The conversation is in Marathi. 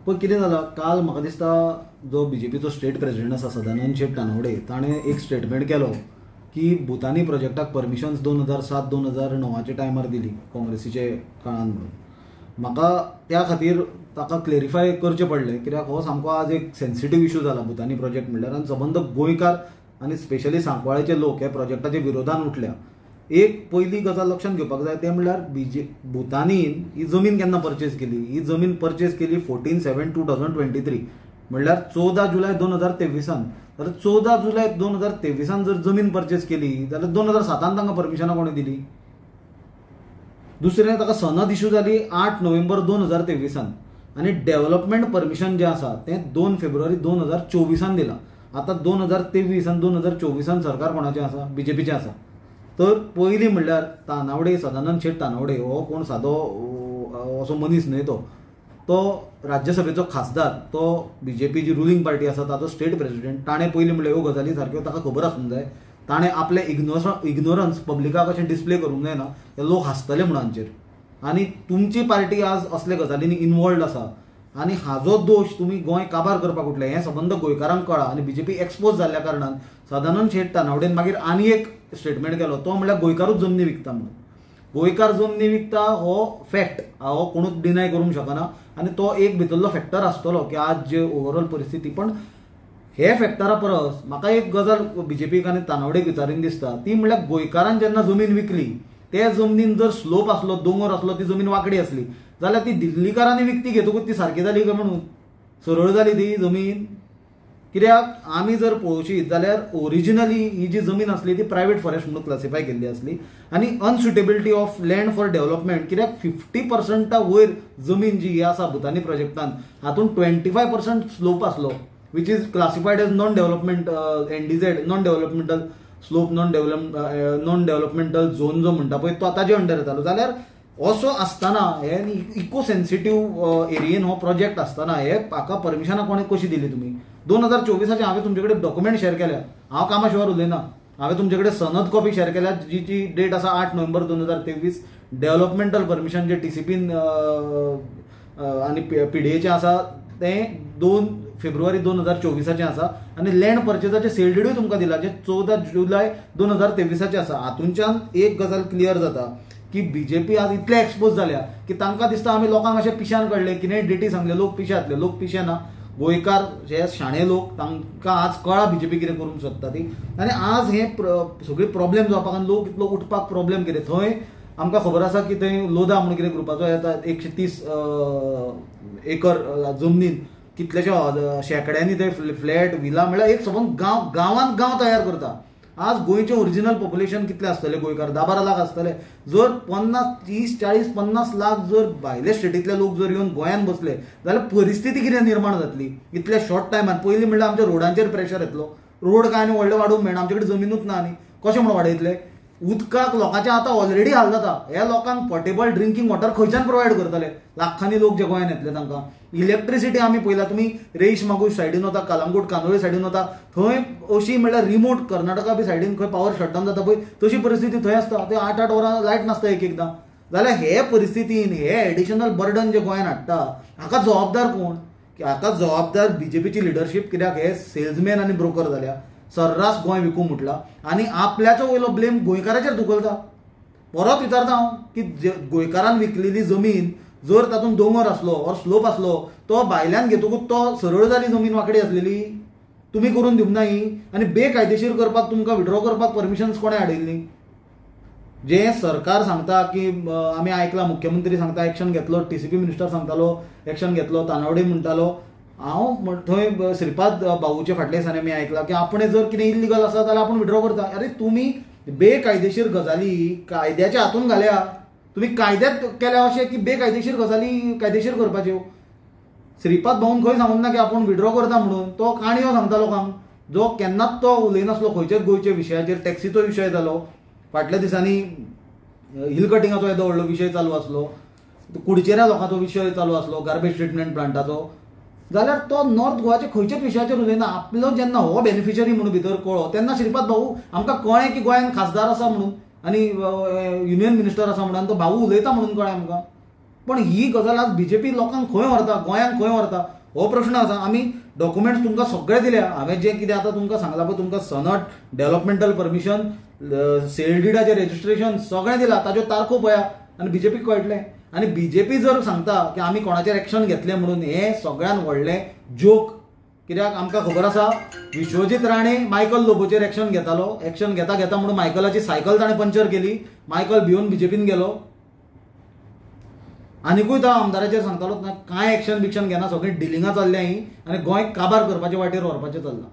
पण कितें जालां काल म्हाका दिसता जो बीजेपीचो स्टेट प्रेसिडेंट आसा सदानंद शेट तानवडे ताणें एक स्टेटमेंट केलो की भुतानी प्रोजेक्टाक परमिशन्स 2007-2009च्या टायमार दिली काँग्रेसीचे काळान म्हणून म्हाका त्या खातीर ताका क्लेरिफाय करचें पडलें कित्याक हो सामको आज एक सेन्सिटीव इशू जाला भुतानी प्रोजेक्ट म्हणल्यार आनी सबंद गोंयकार आनी स्पेशली सांकवाळेचे लोक हे प्रोजेक्टाच्या विरोधान उठल्या. एक पयली गजाल लक्षात घेवपाक जाय ते म्हणल्यार भुतानीन ही जमीन केन्ना परचेज केली. ही जमीन परचेज केली 14/7/2023 म्हणल्यार 14 जुलय 2023. जाल्यार 14 जुलय 2023 जर जमीन परचेज केली जाल्यार 2007 तांकां परमिशनां कोणी दिली. दुसरें ताका सनद इश्यू जाली 8 नोव्हेंबर 2023 आनी डेव्हलपमेंट परमिशन जें आसा तें 2 फेब्रुवारी 2024 दिलां. आतां 2023 आनी 2024 सरकार कोणाचें आसा? बीजेपीचें आसा. तर पयलीं म्हणल्यार तानावडे सदानंद शेट तानावडे हो कोण सादो असो मनीस न्हय. तो राज्यसभेचो खासदार, तो बीजेपी जी रुलींग पार्टी आसा ताचो स्टेट प्रेसिडेंट. ताणें पयलीं म्हणल्यार ह्यो गजाली सारक्यो ताका खबर आसूंक जाय. ताणें आपलें इग्नोरन्स पब्लिकाक अशें डिस्प्ले करूंक जायना. हे लोक हांसतले म्हणून हांचेर. आनी तुमची पार्टी आज असले गजालींनी इनवॉल्ड आसा आनी हाजो दोश तुमी गोंय काबार करपाक उठले हें सबंद गोंयकारांक कळ्ळां. आनी बीजेपी एक्सपोज जाल्ल्या कारणान सदानंद शेट तानावडेन मागीर आनी एक स्टेटमेंट केलो तो म्हणल्यार गोंयकारूच जमनी विकता म्हणून. गोंयकार जमनी विकता हो फॅक्ट हो कोणूच डिनाय करूंक शकना आनी तो एक भितरलो फॅक्टर आसतलो की आज जे ओवरऑल परिस्थिती. पण हे फॅक्टरा परस म्हाका एक गजाल बीजेपीक आनी तानावडेक विचारीन दिसता ती म्हणल्यार गोंयकारान जेन्ना जमीन विकली त्या जमनीन जर स्लोप आसलो, दोंगर आसलो, ती जमीन वांकडी आसली जाल्यार ती दिल्लीकारांनी विकती घेतकूच ती सारकी जाली काय म्हणून? सरळ जाली ती जमीन? कित्याक आमी जर पळोवशीत जाल्यार ओरिजिनली ही जी जमीन आसली ती प्रायवेट फॉरेस्ट म्हणून क्लासिफाय केल्ली आसली आनी अनसुटेबिलिटी ऑफ लँड फॉर डेव्हलपमेंट कित्याक 50% वयर जमीन जी आसा भुतानी प्रोजेक्टान हातून 25% स्लोप आसलो which is classified as non development NDZ non developmental slope non developmental zone जो म्हणटा पळय तो ताजे अंडर येतालो. जाल्यार असो आसतना हे इको सेन्सिटीव एरियेन हो प्रोजेक्ट आसतना हे हाका परमिशनां कोणी कशी दिली तुमी? 2024 हांवें तुमचे कडेन डॉक्युमेंट शेअर केल्या. हांव कामा शिवाय उलयना. हांवें तुमचे कडेन सनद कॉपी शेअर केल्या जी डेट आसा 8 नोव्हेंबर 2023. डेव्हलपमेंटल परमिशन जे TCPन आनी PDAचें आसा तें 2 फेब्रुवारी 2024 आसा आनी लँड परचेजाचे सेल डेटूय तुमकां दिला जे 14 जुलय 2023 आसा. हातूंच्यान एक गजाल क्लियर जाता की बीजेपी आज इतले एक्सपोज जाल्या की तांकां दिसता आमी लोकांक अशें पिश्यान काडले कितेंय डेटी सांगले लोक पिश्यातले. लोक पिशे ना. गोंयकार जे शाणे लोक तांकां आज कळ्ळा बीजेपी कितें करूंक सोदता ती. आनी आज हे सगळे प्रॉब्लेम जावपाक आनी लोक इतलो उठपाक प्रॉब्लेम कितें? थंय आमकां खबर आसा की थंय लोधा म्हणून कितें ग्रुपाचो येता 130 एकर जमनीन कितलेशे शेकड्यांनी थंय फ्लॅट विला म्हणल्यार एक सबंद गांवांत गांव तयार करता. आज गोंयचें ओरिजिनल पॉप्युलेशन कितले आसतले गोंयकार? 10-12 लाख आसतले. जर 50, 30, 40, 50 लाख जर भायले स्टेटींतले लोक जर येवन गोंयांत बसले जाल्यार परिस्थिती कितें निर्माण जातली इतल्या शॉर्ट टायमान? पयलीं म्हणल्यार आमच्या रोडांचेर प्रेशर येतलो. रोड काय आनी व्हडले वाडोवंक मेळना. आमचे कडेन जमीनूच ना आनी कशें म्हणून वाडयतले? उदकाक लोकांचे आतां ऑलरेडी हाल जाता. ह्या लोकांक पोर्टेबल ड्रिंकींग वॉटर खंयच्यान प्रोवायड करतले? लाखांनी लोक जे गोंयांत येतले तांकां. इलेक्ट्रिसिटी आमी पळयला तुमी रेईश मागूश सायडीन वता, कालंगूट कांदोळे सायडीन वता थंय अशी म्हणल्यार रिमोट कर्नाटका बी सायडीन खंय पावर शटडावन जाता पळय तशी परिस्थिती थंय आसता. ते 8-8 वरां लायट नासता एकदां. जाल्यार हे परिस्थितीन हे एडिशनल बर्डन जे गोंयांत हाडटा हाका जबाबदार कोण? हाका जबाबदार बीजेपीची लिडरशीप. कित्याक हे सेल्समॅन आनी ब्रोकर जाल्या. सर्रास गोंय विकूंक म्हटला आनी आपल्याचो वयलो ब्लेम गोंयकाराचेर धुकलता. परत विचारता हांव की गोंयकारान विकलेली जमीन जर तातूंत दोंगर आसलो ऑर स्लोप आसलो तो भायल्यान घेतकूच तो सरळ जाली जमीन वांकडी आसलेली तुमी करून दिवंक ना ही? आनी बेकायदेशीर करपाक तुमकां विड्रॉ करपाक परमिशन्स कोणें हाडिल्ली? जे सरकार सांगता की आमी आयकलां मुख्यमंत्री सांगता एक्शन घेतलो, TCP मिनिस्टर सांगतालो एक्शन घेतलो, तानावडे म्हणटालो. हांव थंय श्रीपाद बाबूचे फाटले दिसांनी आमी आयकलां की आपणे जर कितें इल्लिगल आसा जाल्यार आपूण विड्रॉ करता. अरे तुमी बेकायदेशीर गजाली कायद्याच्या हातून घाल्या. तुमी कायद्यात केल्या अशें की बेकायदेशीर गजाली कायदेशीर करपाच्यो. श्रीपाद भाऊन खंय सांगूंक ना की आपूण विड्रॉ करता म्हणून. तो काणयो सांगता लोकांक जो केन्नाच तो उलयनासलो खंयच्याच गोंयच्या विशयाचेर. टॅक्सीचो विशय जालो फाटल्या दिसांनी, हिल कटिंगाचो येदो व्हडलो विशय चालू आसलो, कुडचेऱ्या लोकांचो विशय चालू आसलो, गार्बेज ट्रिटमेंट प्लांटाचो. जाल्यार तो नॉर्थ गोवाच्या खंयच्याच विशयाचेर उलयना. आपलो जेन्ना हो बेनिफिशरी म्हणून भितर कळ्ळो तेन्ना श्रीपाद भाऊ आमकां कळ्ळें की गोंयांत खासदार आसा म्हणून आनी युनियन मिनिस्टर आसा म्हणून तो भाऊ उलयता म्हणून कळ्ळें आमकां. पण ही गजाल आज बीजेपी लोकांक खंय व्हरता, गोंयांक खंय व्हरता हो प्रश्न आसा. आमी डॉक्युमेंट्स तुमकां सगळे दिल्या. हांवें जे कितें आतां तुमकां सांगलां पळय, तुमकां सनद, डेव्हलपमेंटल परमिशन, सेल डिडाचें रेजिस्ट्रेशन सगळें दिलां. ताज्यो तारखो पळया आनी बीजेपीक कळटलें. आनी बीजेपी जर सांगता की आमी कोणाचेर एक्शन घेतलें म्हणून, हें सगळ्यान व्हडलें जोक. कित्याक आमकां खबर आसा विश्वजीत राणे मायकल लोबोचेर एक्शन घेतालो. एक्शन घेता घेता म्हणून मायकलाची सायकल ताणें पंक्चर केली. मायकल भिवन बीजेपीन गेलो. आनिकूय तो आमदाराचेर सांगतालो कांय एक्शन बिक्शन घेना, सगळीं डिलिंगां चल्ल्या ही आनी गोंय काबार करपाचे वाटेर व्हरपाचें चल्लां.